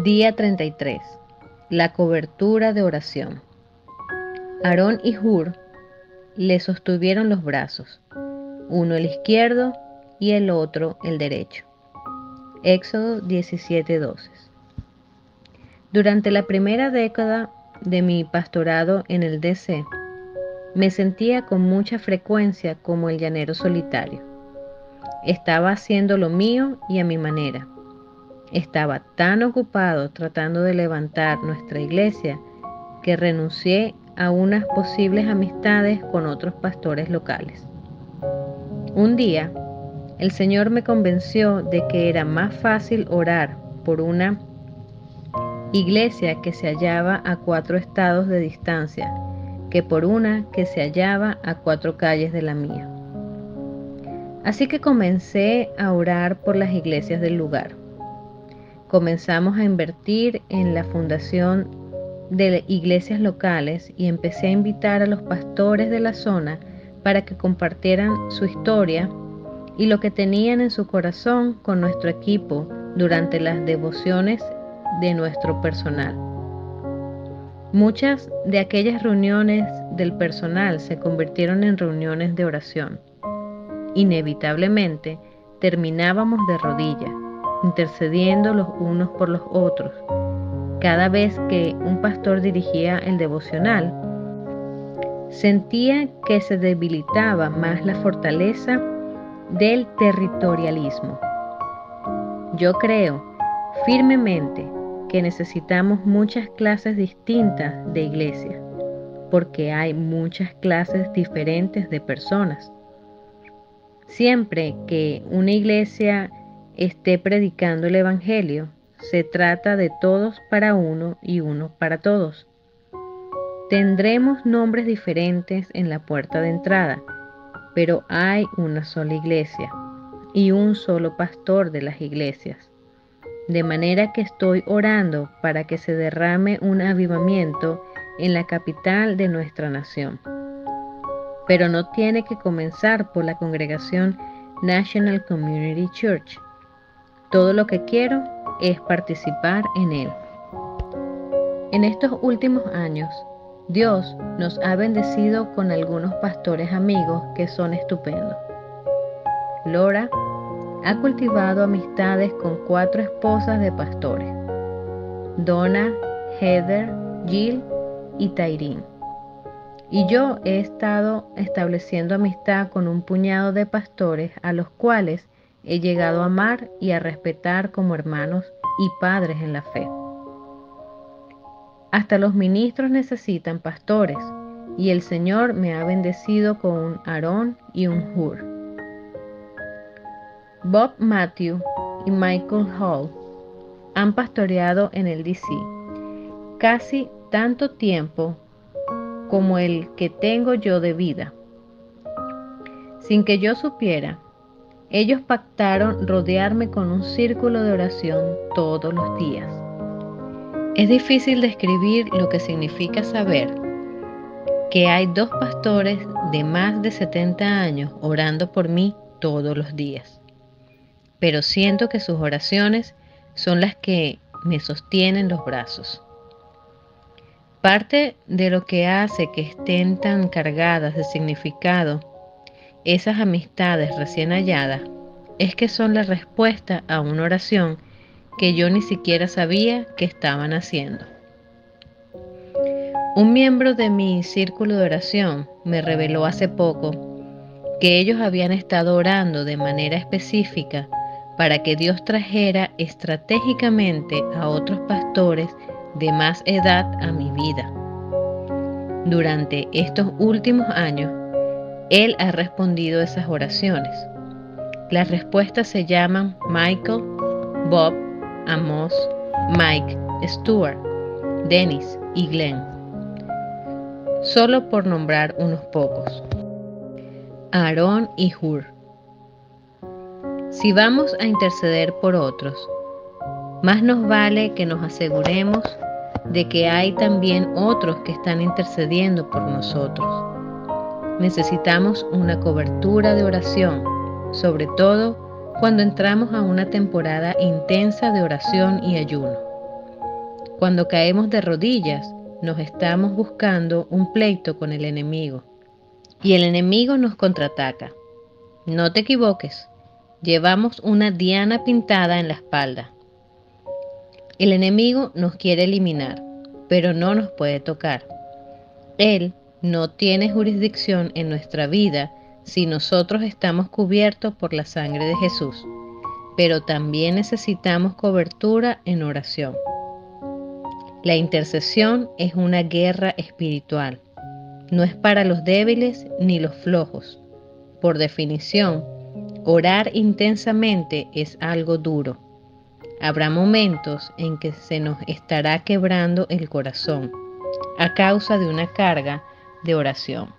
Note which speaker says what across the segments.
Speaker 1: Día 33. La cobertura de oración. Aarón y Hur le sostuvieron los brazos, uno el izquierdo y el otro el derecho. Éxodo 17:12. Durante la primera década de mi pastorado en el DC, me sentía con mucha frecuencia como el llanero solitario. Estaba haciendo lo mío y a mi manera. Estaba tan ocupado tratando de levantar nuestra iglesia que renuncié a unas posibles amistades con otros pastores locales. Un día, el Señor me convenció de que era más fácil orar por una iglesia que se hallaba a 4 estados de distancia que por una que se hallaba a 4 calles de la mía. Así que comencé a orar por las iglesias del lugar. Comenzamos a invertir en la fundación de iglesias locales y empecé a invitar a los pastores de la zona para que compartieran su historia y lo que tenían en su corazón con nuestro equipo durante las devociones de nuestro personal. Muchas de aquellas reuniones del personal se convirtieron en reuniones de oración. Inevitablemente terminábamos de rodillas, intercediendo los unos por los otros. Cada vez que un pastor dirigía el devocional, sentía que se debilitaba más la fortaleza del territorialismo. Yo creo firmemente que necesitamos muchas clases distintas de iglesia, porque hay muchas clases diferentes de personas. Siempre que una iglesia esté predicando el Evangelio, se trata de todos para uno y uno para todos. Tendremos nombres diferentes en la puerta de entrada, pero hay una sola iglesia y un solo pastor de las iglesias. De manera que estoy orando para que se derrame un avivamiento en la capital de nuestra nación. Pero no tiene que comenzar por la congregación National Community Church. Todo lo que quiero es participar en él. En estos últimos años, Dios nos ha bendecido con algunos pastores amigos que son estupendos. Laura ha cultivado amistades con 4 esposas de pastores: Donna, Heather, Jill y Tyreen. Y yo he estado estableciendo amistad con un puñado de pastores a los cuales he llegado a amar y a respetar como hermanos y padres en la fe. Hasta los ministros necesitan pastores, y el Señor me ha bendecido con un Aarón y un Hur. Bob Matthew y Michael Hall han pastoreado en el DC casi tanto tiempo como el que tengo yo de vida. Sin que yo supiera, ellos pactaron rodearme con un círculo de oración todos los días. Es difícil describir lo que significa saber que hay 2 pastores de más de 70 años orando por mí todos los días. Pero siento que sus oraciones son las que me sostienen los brazos. Parte de lo que hace que estén tan cargadas de significado esas amistades recién halladas es que son la respuesta a una oración que yo ni siquiera sabía que estaban haciendo. Un miembro de mi círculo de oración me reveló hace poco que ellos habían estado orando de manera específica para que Dios trajera estratégicamente a otros pastores de más edad a mi vida. Durante estos últimos años, Él ha respondido esas oraciones. Las respuestas se llaman Michael, Bob, Amos, Mike, Stuart, Dennis y Glenn, solo por nombrar unos pocos. Aarón y Hur. Si vamos a interceder por otros, más nos vale que nos aseguremos de que hay también otros que están intercediendo por nosotros. Necesitamos una cobertura de oración, sobre todo cuando entramos a una temporada intensa de oración y ayuno. Cuando caemos de rodillas, nos estamos buscando un pleito con el enemigo. Y el enemigo nos contraataca. No te equivoques, llevamos una diana pintada en la espalda. El enemigo nos quiere eliminar, pero no nos puede tocar. Él no tiene jurisdicción en nuestra vida si nosotros estamos cubiertos por la sangre de Jesús, pero también necesitamos cobertura en oración. La intercesión es una guerra espiritual. No es para los débiles ni los flojos. Por definición, orar intensamente es algo duro. Habrá momentos en que se nos estará quebrando el corazón a causa de una carga de oración.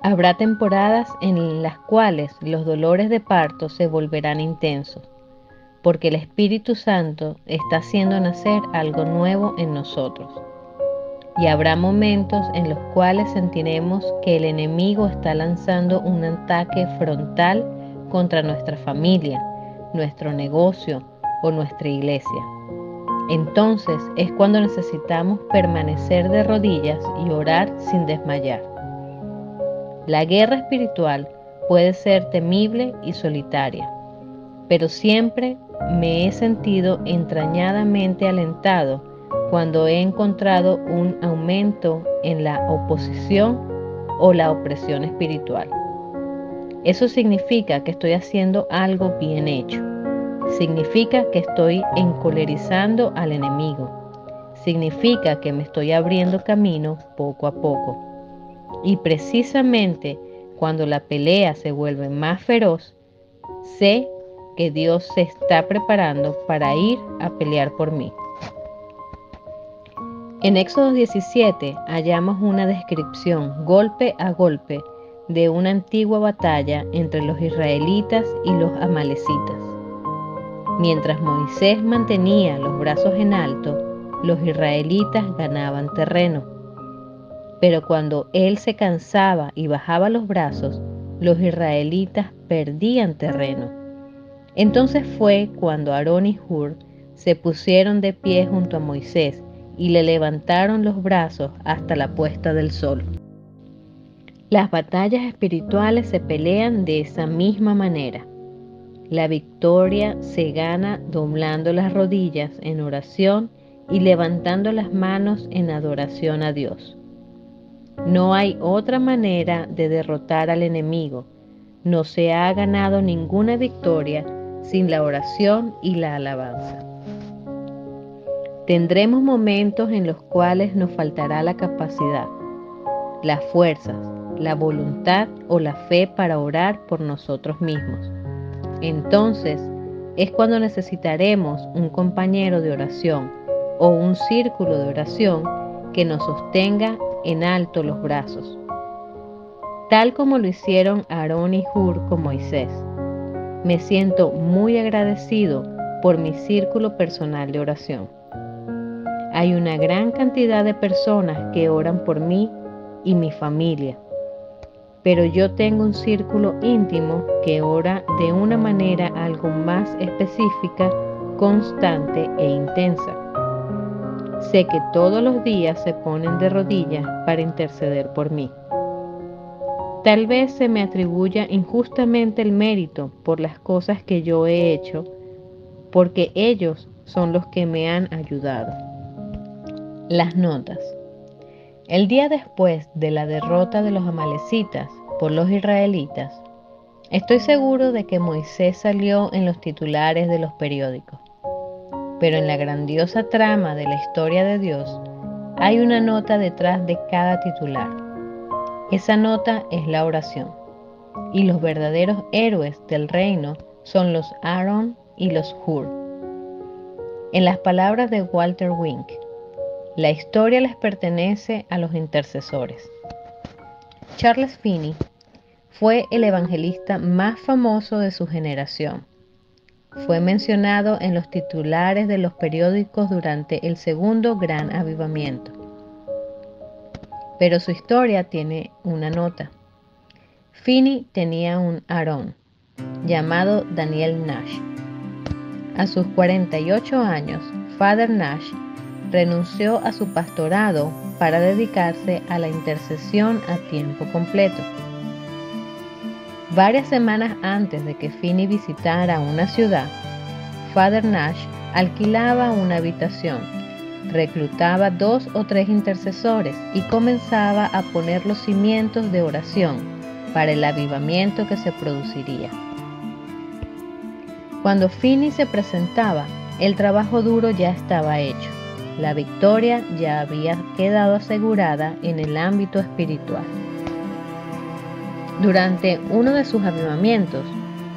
Speaker 1: Habrá temporadas en las cuales los dolores de parto se volverán intensos, porque el Espíritu Santo está haciendo nacer algo nuevo en nosotros. Y habrá momentos en los cuales sentiremos que el enemigo está lanzando un ataque frontal contra nuestra familia, nuestro negocio o nuestra iglesia. Entonces es cuando necesitamos permanecer de rodillas y orar sin desmayar. La guerra espiritual puede ser temible y solitaria, pero siempre me he sentido entrañadamente alentado cuando he encontrado un aumento en la oposición o la opresión espiritual. Eso significa que estoy haciendo algo bien hecho. Significa que estoy encolerizando al enemigo. Significa que me estoy abriendo camino poco a poco. Y precisamente cuando la pelea se vuelve más feroz, sé que Dios se está preparando para ir a pelear por mí. En Éxodo 17 hallamos una descripción golpe a golpe de una antigua batalla entre los israelitas y los amalecitas. Mientras Moisés mantenía los brazos en alto, los israelitas ganaban terreno. Pero cuando él se cansaba y bajaba los brazos, los israelitas perdían terreno. Entonces fue cuando Aarón y Hur se pusieron de pie junto a Moisés y le levantaron los brazos hasta la puesta del sol. Las batallas espirituales se pelean de esa misma manera. La victoria se gana doblando las rodillas en oración y levantando las manos en adoración a Dios. No hay otra manera de derrotar al enemigo. No se ha ganado ninguna victoria sin la oración y la alabanza. Tendremos momentos en los cuales nos faltará la capacidad, las fuerzas, la voluntad o la fe para orar por nosotros mismos. Entonces es cuando necesitaremos un compañero de oración o un círculo de oración que nos sostenga en alto los brazos, tal como lo hicieron Aarón y Hur con Moisés. Me siento muy agradecido por mi círculo personal de oración. Hay una gran cantidad de personas que oran por mí y mi familia, pero yo tengo un círculo íntimo que ora de una manera algo más específica, constante e intensa. Sé que todos los días se ponen de rodillas para interceder por mí. Tal vez se me atribuya injustamente el mérito por las cosas que yo he hecho, porque ellos son los que me han ayudado. Las notas. El día después de la derrota de los amalecitas por los israelitas, estoy seguro de que Moisés salió en los titulares de los periódicos. Pero en la grandiosa trama de la historia de Dios, hay una nota detrás de cada titular. Esa nota es la oración. Y los verdaderos héroes del reino son los Aarón y los Hur. En las palabras de Walter Wink, la historia les pertenece a los intercesores. Charles Finney fue el evangelista más famoso de su generación. Fue mencionado en los titulares de los periódicos durante el segundo gran avivamiento. Pero su historia tiene una nota. Finney tenía un Aarón llamado Daniel Nash. A sus 48 años, Father Nash renunció a su pastorado para dedicarse a la intercesión a tiempo completo. Varias semanas antes de que Finney visitara una ciudad, Father Nash alquilaba una habitación, reclutaba 2 o 3 intercesores y comenzaba a poner los cimientos de oración para el avivamiento que se produciría. Cuando Finney se presentaba, el trabajo duro ya estaba hecho. La victoria ya había quedado asegurada en el ámbito espiritual. Durante uno de sus avivamientos,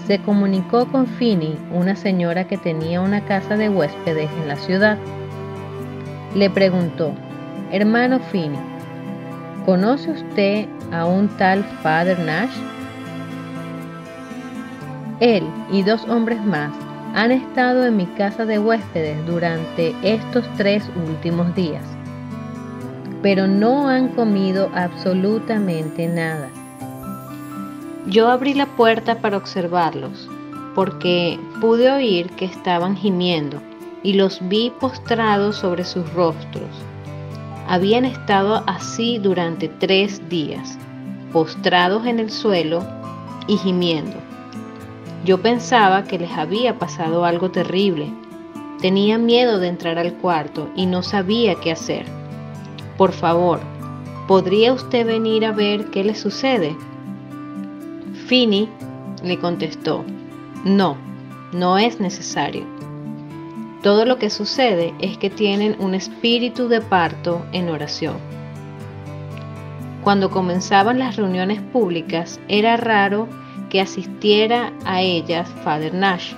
Speaker 1: se comunicó con Finney una señora que tenía una casa de huéspedes en la ciudad. Le preguntó: «Hermano Finney, ¿conoce usted a un tal Father Nash? Él y 2 hombres más han estado en mi casa de huéspedes durante estos 3 últimos días, pero no han comido absolutamente nada». Yo abrí la puerta para observarlos, porque pude oír que estaban gimiendo y los vi postrados sobre sus rostros. Habían estado así durante 3 días, postrados en el suelo y gimiendo. Yo pensaba que les había pasado algo terrible. Tenía miedo de entrar al cuarto y no sabía qué hacer. «Por favor, ¿podría usted venir a ver qué les sucede?». Finney le contestó: «No, no es necesario. Todo lo que sucede es que tienen un espíritu de parto en oración». Cuando comenzaban las reuniones públicas, era raro que asistiera a ellas Father Nash.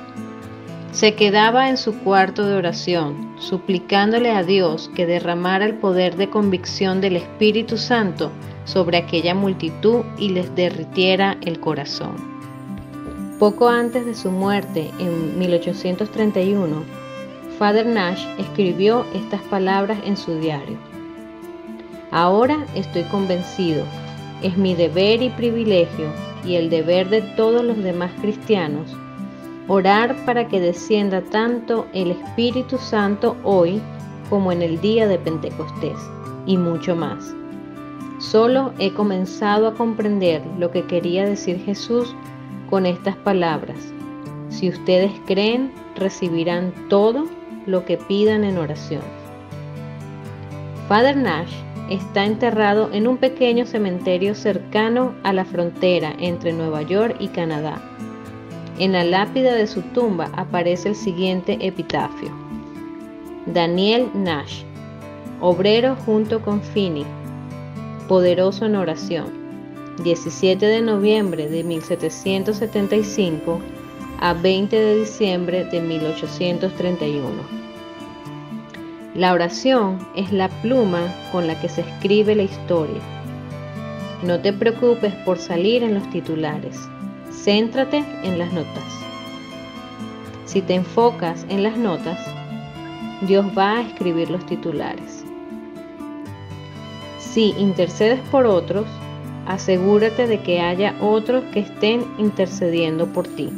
Speaker 1: Se quedaba en su cuarto de oración, suplicándole a Dios que derramara el poder de convicción del Espíritu Santo sobre aquella multitud y les derritiera el corazón. Poco antes de su muerte, en 1831, Father Nash escribió estas palabras en su diario: «Ahora estoy convencido, es mi deber y privilegio, y el deber de todos los demás cristianos, orar para que descienda tanto el Espíritu Santo hoy como en el día de Pentecostés, y mucho más. Solo he comenzado a comprender lo que quería decir Jesús con estas palabras: si ustedes creen, recibirán todo lo que pidan en oración». Father Nash está enterrado en un pequeño cementerio cercano a la frontera entre Nueva York y Canadá. En la lápida de su tumba aparece el siguiente epitafio: «Daniel Nash, obrero junto con Finney, poderoso en oración, 17 de noviembre de 1775 a 20 de diciembre de 1831. La oración es la pluma con la que se escribe la historia. No te preocupes por salir en los titulares, céntrate en las notas. Si te enfocas en las notas, Dios va a escribir los titulares. Si intercedes por otros, asegúrate de que haya otros que estén intercediendo por ti».